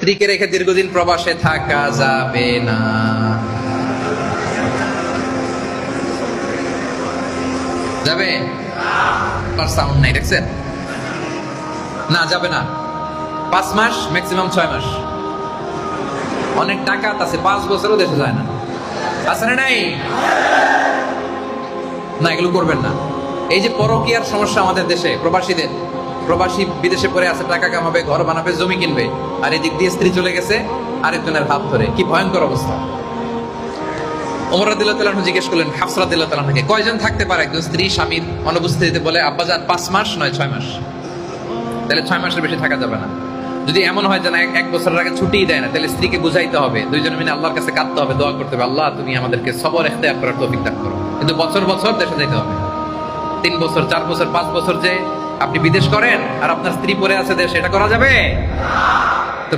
স্ত্রীকে রেখে দীর্ঘদিন প্রবাসে থাকা যাবে না। যাবে? সাউন্ড নাই, দেখছেন? না, যাবে না। 5 মাস, ম্যাক্সিমাম 6 মাস। অনেক টাকা আছে, 5 বছরও দেশে যায় না। আছে না নাই? না, এগুলো করবেন না। এই যে পরকীয়ার সমস্যা আমাদের দেশে, প্রবাসীদের, প্রবাসী বিদেশে পড়ে আছে, টাকা কামাবে, ঘর বানাবে, জমি কিনবে, আর এদিক দিয়ে স্ত্রী চলে গেছে আরেকজনের হাত ধরে। কি ভয়ঙ্কর অবস্থা! ওমর রাদিয়াল্লাহু তাআলা জিজ্ঞেস করলেন হাফসা রাদিয়াল্লাহু তাআলাকে, কয়জন থাকতে পারে একজন স্ত্রী স্বামীর অনুপস্থিতিতে? বলে, আব্বাজান 5 মাস নয় 6 মাস। তাহলে 6 মাসের বেশি থাকা যাবে না। যদি এমন হয় যে না, 1 বছরের আগে ছুটিই দেয় না, তাহলে স্ত্রীকে বুঝাইতে হবে, দুইজনে মিলে আল্লাহর কাছে কাঁদতে হবে, দোয়া করতে হবে, আল্লাহ তুমি আমাদেরকে সবর ইখতিয়ার করার তৌফিক দান করো। কিন্তু বছর বছর দেশে যেতে হবে। 3 বছর, 4 বছর, 5 বছর যে আপনি বিদেশ করেন আর আপনার স্ত্রী পড়ে আছে দেশে, এটা করা যাবে? তো